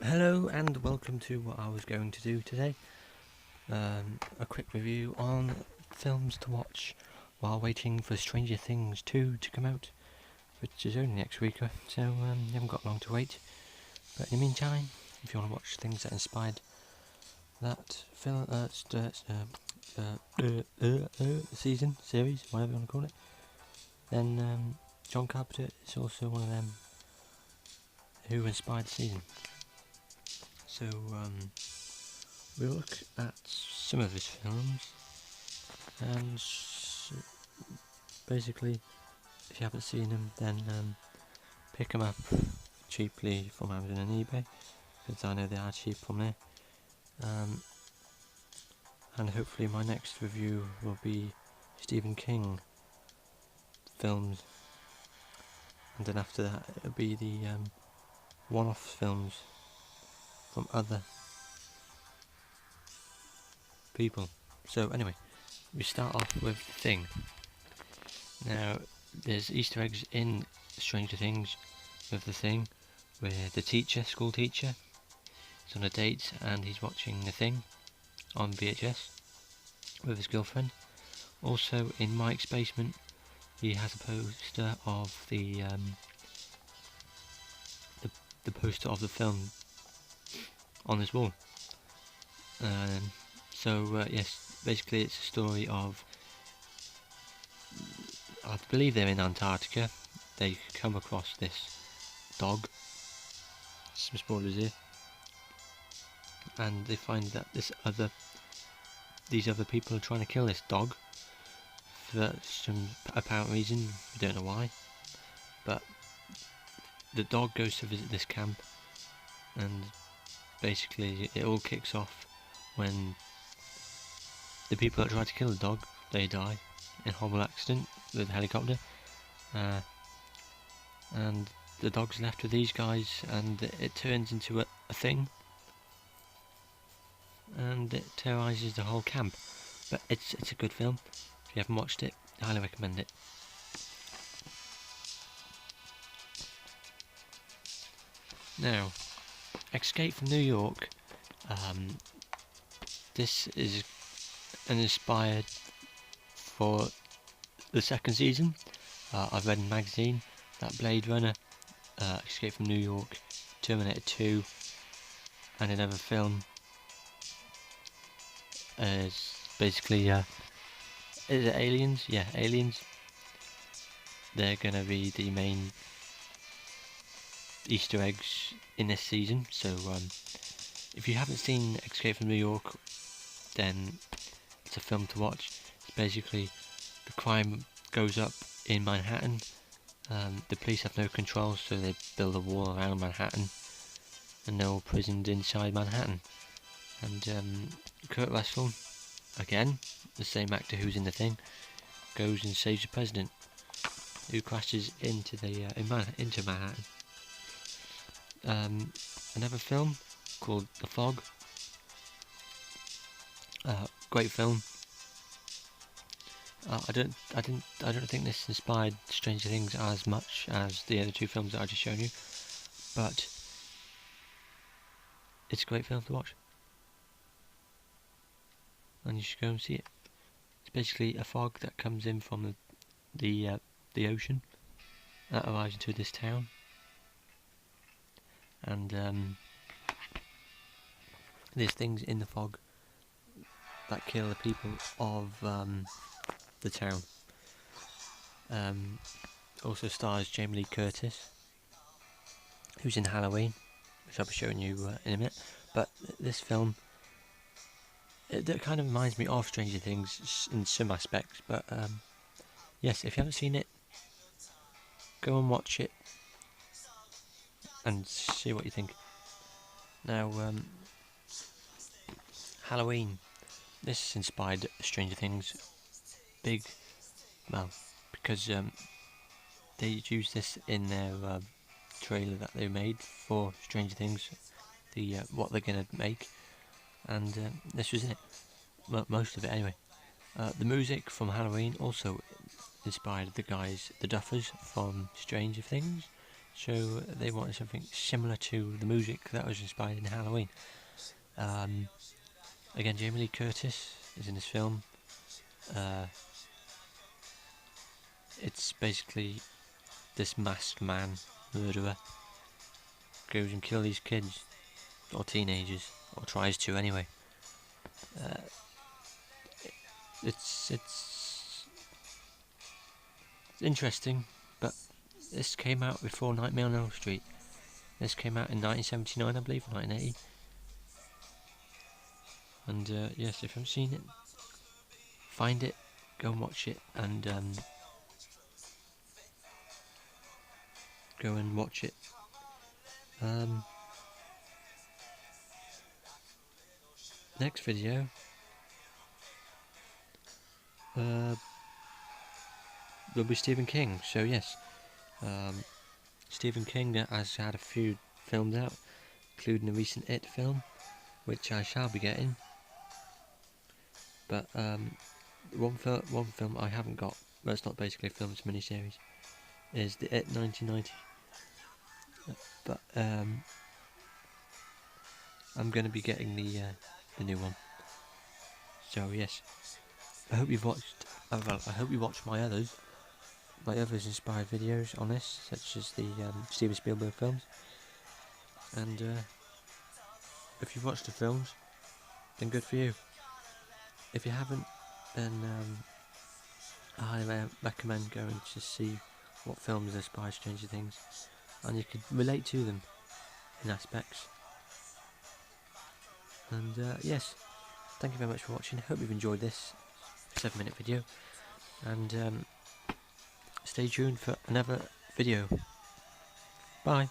Hello and welcome to what I was going to do today. A quick review on films to watch while waiting for Stranger Things 2 to come out, which is only next week, so you haven't got long to wait. But in the meantime, if you want to watch things that inspired that film, season, series, whatever you want to call it, then John Carpenter is also one of them who inspired the season. So we'll look at some of his films, and basically, if you haven't seen them, then pick them up cheaply from Amazon and eBay, because I know they are cheap from there. And hopefully my next review will be Stephen King films, and then after that it'll be the one-off films from other people. So anyway, we start off with The Thing. Now, there's Easter eggs in Stranger Things with The Thing, where the school teacher, is on a date and he's watching The Thing on VHS with his girlfriend. Also, in Mike's basement, he has a poster of the poster of the film on his wall. Yes, basically it's a story of, I believe they're in Antarctica. They come across this dog, some spoilers here, and they find that these other people are trying to kill this dog for some apparent reason. We don't know why, but the dog goes to visit this camp, and basically it all kicks off when the people that tried to kill the dog, they die in a horrible accident with a helicopter, and the dog's left with these guys, and it turns into a thing, and it terrorises the whole camp. But it's a good film. If you haven't watched it, I highly recommend it. Now, Escape from New York. This is an inspired for the second season. I've read in a magazine that Blade Runner, Escape from New York, Terminator 2, and another film is basically, is it Aliens? Yeah, Aliens. They're gonna be the main Easter eggs in this season. So if you haven't seen Escape from New York, then it's a film to watch. It's basically the crime goes up in Manhattan. The police have no control, so they build a wall around Manhattan, and they're all prisoned inside Manhattan. And Kurt Russell, again, the same actor who's in The Thing, goes and saves the president, who crashes into into Manhattan. Another film called The Fog. Great film. I don't think this inspired Stranger Things as much as the other two films that I just shown you, but it's a great film to watch, and you should go and see it. It's basically a fog that comes in from the ocean that arrives into this town, and there's things in the fog that kill the people of the town. Also stars Jamie Lee Curtis, who's in Halloween, which I'll be showing you in a minute. But this film, it kind of reminds me of Stranger Things in some aspects. But yes, if you haven't seen it, go and watch it and see what you think. Now, Halloween. This inspired Stranger Things big, well, because they used this in their trailer that they made for Stranger Things, what they're gonna make, and this was it. Well, most of it anyway. The music from Halloween also inspired the Duffers from Stranger Things. so they wanted something similar to the music that was inspired in Halloween. Again, Jamie Lee Curtis is in this film. It's basically this masked man, murderer, goes and kills these kids, or teenagers, or tries to anyway. It's interesting, but this came out before Nightmare on Elm Street. This came out in 1979, I believe, or 1980. And yes, if you haven't seen it, find it, go and watch it, and go and watch it. Next video, will be Stephen King. So yes, Stephen King has had a few films out, including the recent It film, which I shall be getting. But one film I haven't got, well, it's not basically a film, it's a miniseries, is the It 1990. But I'm going to be getting the new one. So yes, I hope you've watched. Well, I hope you watched my others inspired videos on this, such as the Steven Spielberg films. And if you've watched the films, then good for you. If you haven't, then I highly recommend going to see what films inspire Stranger Things, and you can relate to them in aspects. And yes, thank you very much for watching. Hope you've enjoyed this 7-minute video, and stay tuned for another video. Bye.